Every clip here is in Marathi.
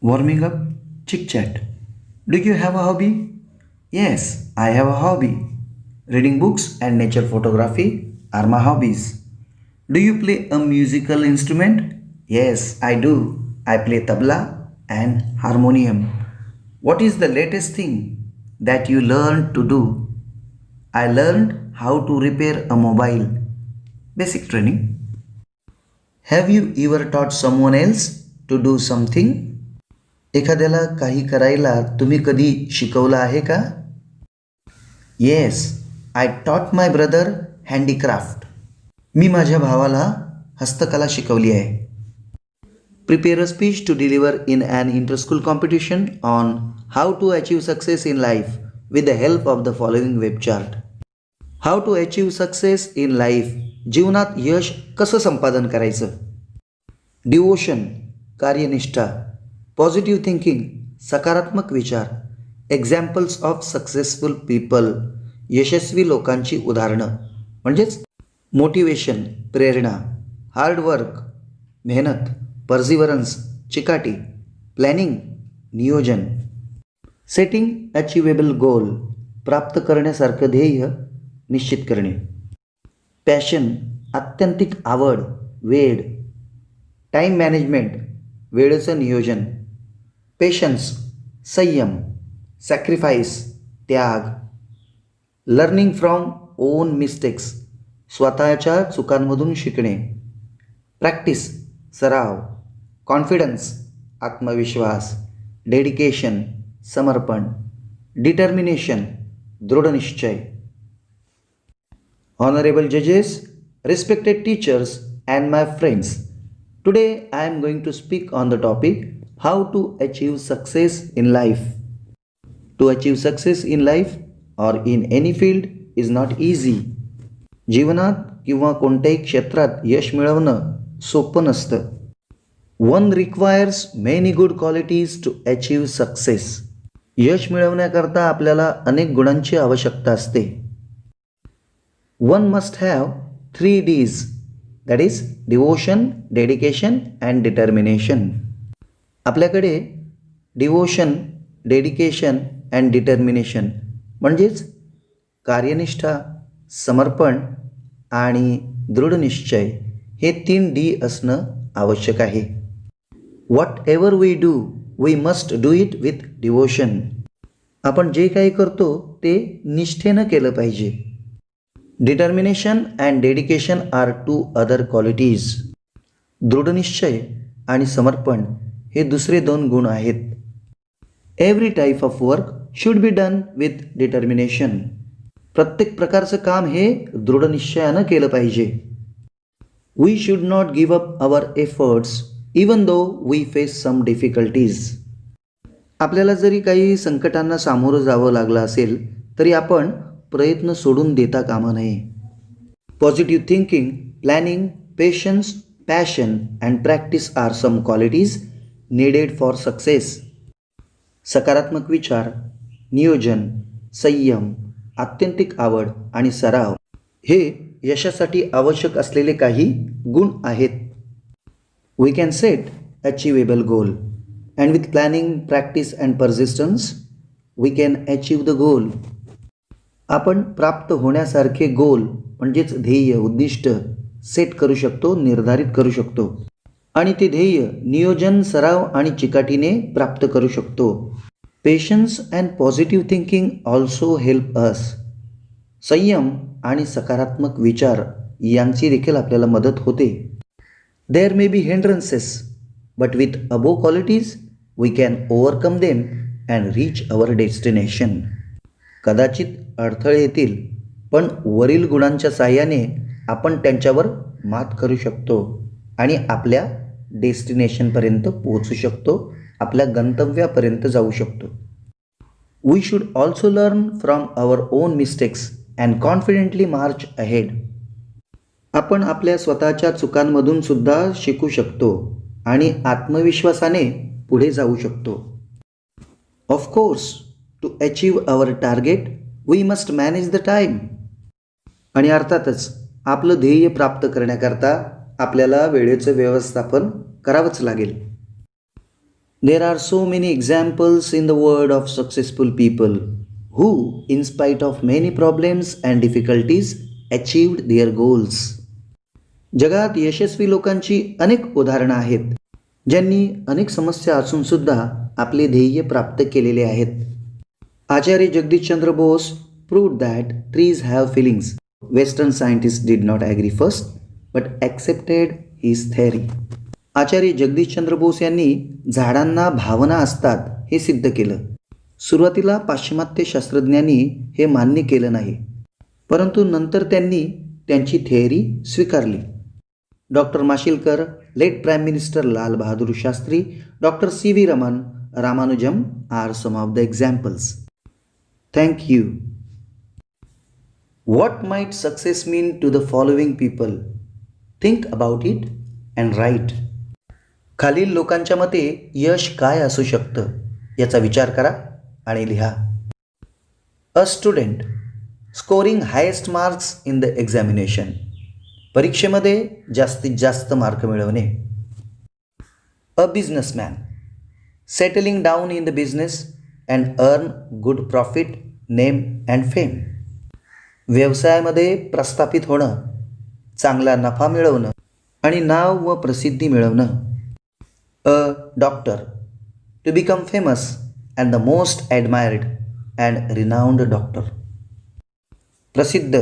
Warming up, chit chat. Do you have a hobby? Yes, I have a hobby. Reading books and nature photography are my hobbies. Do you play a musical instrument? Yes, I do. I play tabla and harmonium. What is the latest thing that you learned to do? I learned how to repair a mobile. Basic training. Have you ever taught someone else to do something? एखाद्याला काही करायला तुम्ही कधी शिकवलं आहे का? येस, आय टॉट माय ब्रदर हँडीक्राफ्ट. मी माझ्या भावाला हस्तकला शिकवली आहे. Prepare a speech to deliver in an inter school competition on how to achieve success in life with the help of the following web chart. How to achieve success in life, जीवनात यश कसं संपादन करायचं. डिवोशन, कार्यनिष्ठा. पॉझिटिव्ह थिंकिंग, सकारात्मक विचार. एक्झाम्पल्स ऑफ सक्सेसफुल पीपल, यशस्वी लोकांची उदाहरणं. म्हणजेच मोटिवेशन, प्रेरणा. हार्डवर्क, मेहनत. पर्झिवरन्स, चिकाटी. प्लॅनिंग, नियोजन. सेटिंग अचिवेबल गोल, प्राप्त करण्यासारखं ध्येय निश्चित करणे. पॅशन, आत्यंतिक आवड, वेड. टाईम मॅनेजमेंट, वेळेचं नियोजन. पेशन्स, संयम. सॅक्रिफाईस, त्याग. लर्निंग फ्रॉम ओन मिस्टेक्स, स्वतःच्या चुकांमधून शिकणे. प्रॅक्टिस, सराव. कॉन्फिडन्स, आत्मविश्वास. डेडिकेशन, समर्पण. डिटर्मिनेशन, दृढनिश्चय. Honorable judges, respected teachers, and my friends, today I am going to speak on the topic how to achieve success in life. To achieve success in life or in any field is not easy. जीवनात किंवा कोणत्याही क्षेत्रात यश मिळवणं सोपं नसतं. One requires many good qualities to achieve success. यश मिळवण्याकरता आपल्याला अनेक गुणांची आवश्यकता असते. One must have 3 D's, that is devotion, dedication and determination. आपल्याकडे डिवोशन, डेडिकेशन अँड डिटर्मिनेशन म्हणजेच कार्यनिष्ठा, समर्पण आणि दृढनिश्चय हे 3 डी असणं आवश्यक आहे. Whatever we do we must do it with devotion. आपण जे काही करतो ते निष्ठेनं केलं पाहिजे. Determination and dedication are 2 other qualities. दृढनिश्चय आणि समर्पण हे दुसरे 2 गुण आहेत. Every type of work should be done with determination. प्रत्येक प्रकारचं काम हे दृढनिश्चयानं केलं पाहिजे. We should not give up our efforts even though we face some difficulties. आपल्याला जरी काही संकटांना सामोरं जावं लागलं असेल तरी आपण प्रयत्न सोडून देता कामा नये. Positive thinking, planning, patience, passion and practice are some qualities needed for success. सकारात्मक विचार, नियोजन, संयम, आत्यंतिक आवड आणि सराव हे यशासाठी आवश्यक असलेले काही गुण आहेत. We can set achievable goal and with planning, practice and persistence we can achieve the goal. आपण प्राप्त होण्यासारखे गोल म्हणजेच ध्येय, उद्दिष्ट सेट करू शकतो, निर्धारित करू शकतो आणि ते ध्येय नियोजन, सराव आणि चिकाटीने प्राप्त करू शकतो. Patience and positive thinking also help us. संयम आणि सकारात्मक विचार यांची देखील आपल्याला मदत होते. There may be hindrances but with above qualities we can overcome them and reach our destination. कदाचित अडथळे येतील पण वरील गुणांच्या साहाय्याने आपण त्यांच्यावर मात करू शकतो आणि आपल्या डेस्टिनेशनपर्यंत पोहोचू शकतो, आपल्या गंतव्यापर्यंत जाऊ शकतो. We should also learn from our own mistakes and confidently march ahead. आपण आपल्या स्वतःच्या चुकांमधून सुद्धा शिकू शकतो आणि आत्मविश्वासाने पुढे जाऊ शकतो. Of course to achieve our target we must manage the time. आणि अर्थातच आपलं ध्येय प्राप्त करण्याकरता आपल्याला वेळेचं व्यवस्थापन करावंच लागेल. There are so many examples in the world of successful people who, in spite of many problems and difficulties, achieved their goals. जगात यशस्वी लोकांची अनेक उदाहरणं आहेत ज्यांनी अनेक समस्या असून सुद्धा आपले ध्येय प्राप्त केलेले आहेत. आचार्य Jagadish Chandra Bose proved that trees have feelings. Western scientists did not agree first but accepted his theory. आचार्य जगदीशचंद्र बोस यांनी झाडांना भावना असतात हे सिद्ध केलं. सुरुवातीला पाश्चिमात्य शास्त्रज्ञांनी हे मान्य केलं नाही, परंतु नंतर त्यांनी त्यांची थिअरी स्वीकारली. Doctor Mashelkar, late prime minister Lal Bahadur Shastri, doctor C V. Raman, Ramanujam are some of the examples. Thank you. What might success mean to the following people? Think about it and write. खालील लोकांच्या मते यश काय असू शकतं याचा विचार करा आणि लिहा. A student scoring highest marks in the examination. परीक्षेमध्ये जास्तीत जास्त मार्क मिळवणे. A businessman settling down in the business and earn good profit, name and fame. व्यवसायामध्ये प्रस्थापित होणं, चांगला नफा मिळवणं आणि नाव व प्रसिद्धी मिळवणं. A doctor to become famous and the most admired and renowned doctor. प्रसिद्ध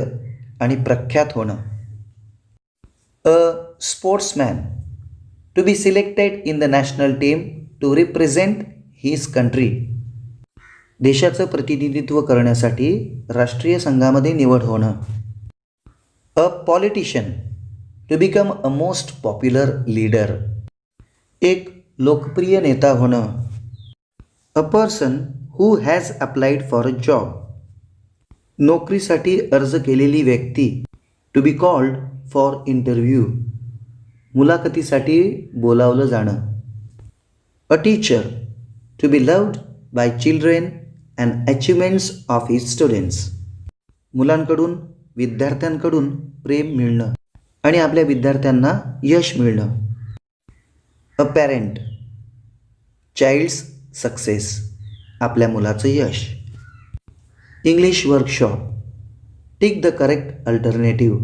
आणि प्रख्यात होणं. A sportsman to be selected in the national team to represent his country. देशाचं प्रतिनिधित्व करण्यासाठी राष्ट्रीय संघामध्ये निवड होणं. A politician to become a most popular leader. एक लोकप्रिय नेता होणं. A person who has applied for a job. नोकरीसाठी अर्ज केलेली व्यक्ती. To be called for interview. मुलाखतीसाठी बोलावलं जाणं. A teacher to be loved by children and achievements of his students. मुलांकडून, विद्यार्थ्यांकडून प्रेम मिळणं आणि आपल्या विद्यार्थ्यांना यश मिळणं. A parent child's success. आपल्या मुलाचं यश. English workshop tick the correct alternative.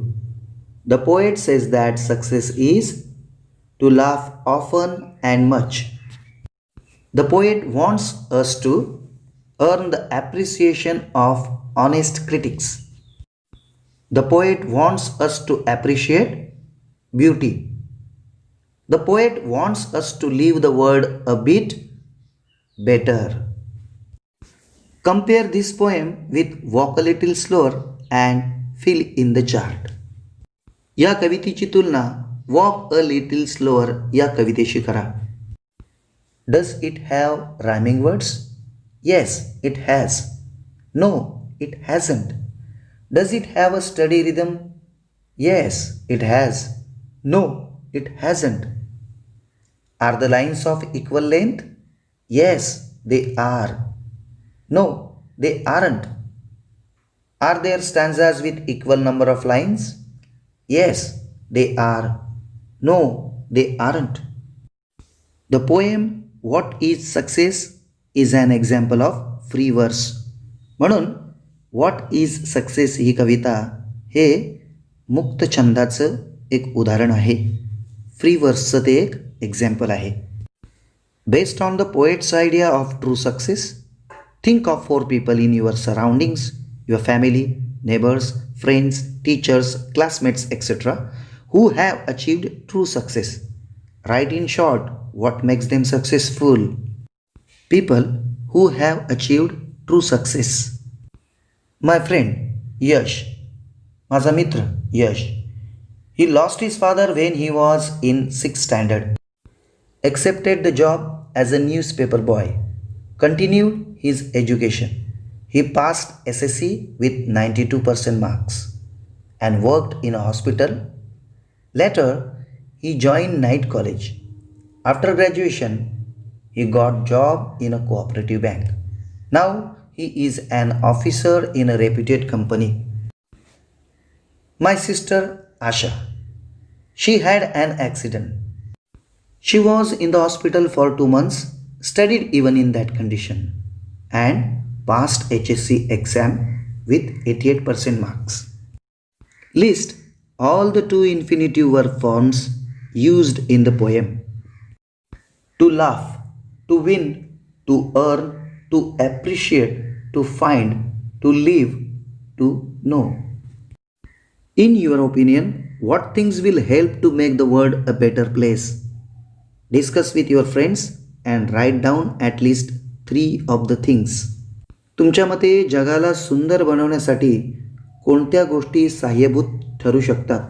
The poet says that success is to laugh often and much. The poet wants us to earn the appreciation of honest critics. The poet wants us to appreciate beauty. The poet wants us to leave the world a bit better. Compare this poem with Walk a Little Slower and fill in the chart. या कवितेची तुलना Walk a Little Slower या कवितेशी करा. Does it have rhyming words? Yes, it has. No, it hasn't. Does it have a steady rhythm? Yes, it has. No, it hasn't. Are the lines of equal length? Yes, they are. No, they aren't. Are there stanzas with equal number of lines? Yes, they are. No, they aren't. The poem What is Success is an example of free verse. म्हणून व्हॉट इज सक्सेस ही कविता हे मुक्त छंदाचं एक उदाहरण आहे. फ्री वर्सचं ते एक एक्झाम्पल आहे. Based on the poets idea of true success, think of 4 people in your surroundings, your family, neighbors, friends, teachers, classmates, etc., who have achieved true success. Write in short what makes them successful. People who have achieved true success. My friend Yash. माझा मित्र यश. He lost his father when he was in 6th standard. Accepted the job as a newspaper boy. Continued his education. He passed SSC with 92% marks and worked in a hospital. Later, he joined Knight College. After graduation, he got job in a cooperative bank. Now he is an officer in a reputed company. My sister Asha. She had an accident. She was in the hospital for 2 months. studied even in that condition, and passed HSC exam with 88% marks. List all the two infinitive verb forms used in the poem. To laugh, to win, to earn, to appreciate, to find, to live, to know. In your opinion, what things will help to make the world a better place? Discuss with your friends and write down at least 3 of the things. तुमच्या मते जगाला सुंदर बनवण्यासाठी कोणत्या गोष्टी सहाय्यभूत ठरू शकतात?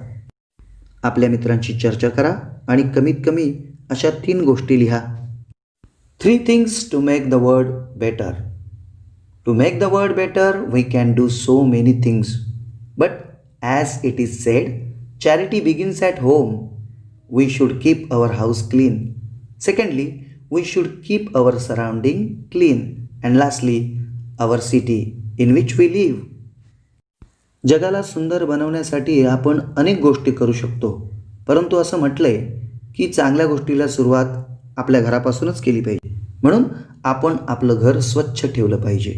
आपल्या मित्रांशी चर्चा करा आणि कमीत कमी अशा 3 गोष्टी लिहा. 3 things to make the world better. To make the world better, we can do so many things. But as it is said, charity begins at home. We should keep our house clean. Secondly, we should keep our surrounding clean. And lastly, our city in which we live. जगाला सुंदर बनवण्यासाठी आपण अनेक गोष्टी करू शकतो, परंतु असं म्हटलंय की चांगल्या गोष्टीला सुरुवात आपल्या घरापासूनच केली पाहिजे. म्हणून आपण आपलं घर स्वच्छ ठेवलं पाहिजे.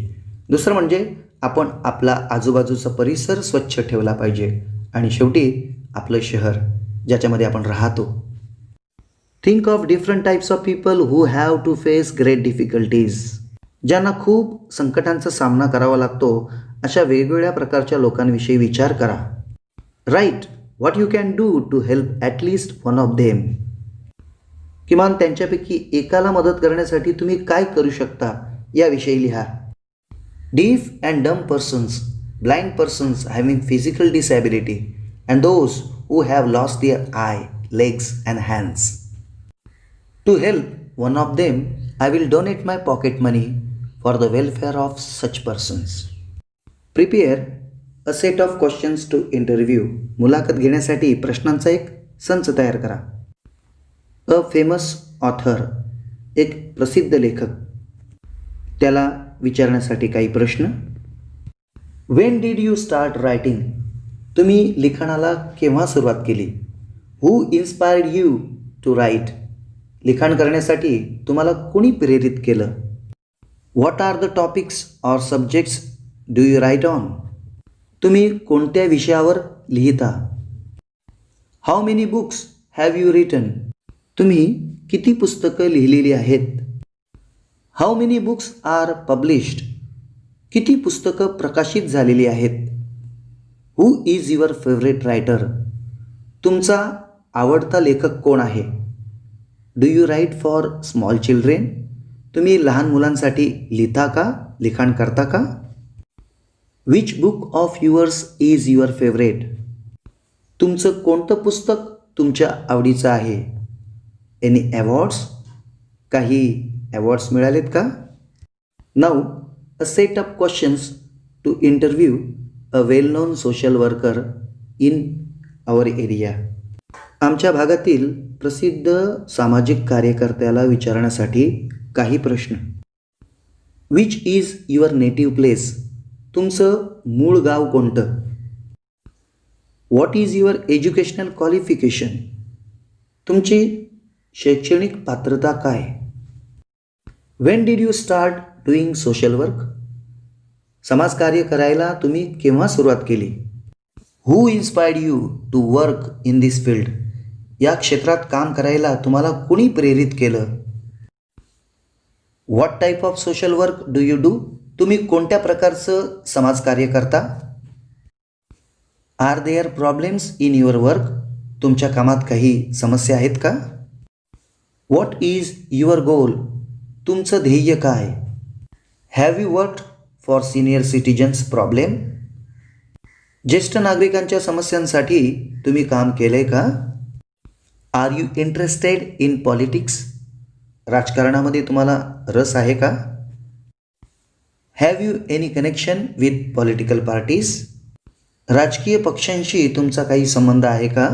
दुसरं म्हणजे आपण आपला आजूबाजूचा परिसर स्वच्छ ठेवला पाहिजे. आणि शेवटी आपलं शहर ज्याच्यामध्ये आपण राहतो. Think of different types of people who have to face great difficulties. ज्यांना खूप संकटांचा सामना करावा लागतो अशा वेगवेगळ्या प्रकारच्या लोकांविषयी विचार करा. Write what you can do to help at least one of them. किमान त्यांच्यापैकी एकाला मदत करण्यासाठी तुम्ही काय करू शकता याविषयी लिहा. Deaf and dumb persons, blind persons having physical disability and those who have lost their eye, legs and hands. To help one of them I will donate my pocket money for the welfare of such persons. Prepare a set of questions to interview. मुलाखत घेण्यासाठी प्रश्नांचा एक संच तयार करा. A famous author, एक प्रसिद्ध लेखक, त्याला विचारण्यासाठी काही प्रश्न. When did you start writing? तुम्ही लिखाणाला केव्हा सुरुवात केली? Who inspired you to write? लिखाण करण्यासाठी तुम्हाला कोणी प्रेरित केलं? What are the topics or subjects do you write on? तुम्ही कोणत्या विषयावर लिहिता? How many books have you written? तुम्ही किती पुस्तकं लिहिलेली आहेत? How many books are published? किती पुस्तकं प्रकाशित झालेली आहेत? Who is your favourite writer? तुमचा आवडता लेखक कोण आहे? Do you write for small children? तुम्ही लहान मुलांसाठी लिहिता का, लिखाण करता का? Which book of yours is your favourite? तुमचं कोणतं पुस्तक तुमच्या आवडीचं आहे? Any awards? काही अवॉर्ड्स मिळालेत का? Now a set of questions to interview a well known social worker in our area. आमच्या भागातील प्रसिद्ध सामाजिक कार्यकर्त्याला विचारण्यासाठी काही प्रश्न. Which is your native place? तुमचं मूळ गाव कोणतं? What is your educational qualification? तुमची शैक्षणिक पात्रता काय? When did you start doing social work? समाजकार्य करायला तुम्ही केव्हा सुरुवात केली? Who inspired you to work in this field? या क्षेत्रात काम करायला तुम्हाला कोणी प्रेरित केलं? What type of social work do you do? तुम्ही कोणत्या प्रकारचं समाजकार्य करता? Are there problems in your work? तुमच्या कामात काही समस्या आहेत का? What is your goal? तुमचं ध्येय काय? Have you worked for senior citizens problem? ज्येष्ठ नागरिकांच्या समस्यांसाठी तुम्ही काम केलंय का? Are you interested in politics? राजकारणामध्ये तुम्हाला रस आहे का? Have you any connection with political parties? राजकीय पक्षांशी तुमचा काही संबंध आहे का?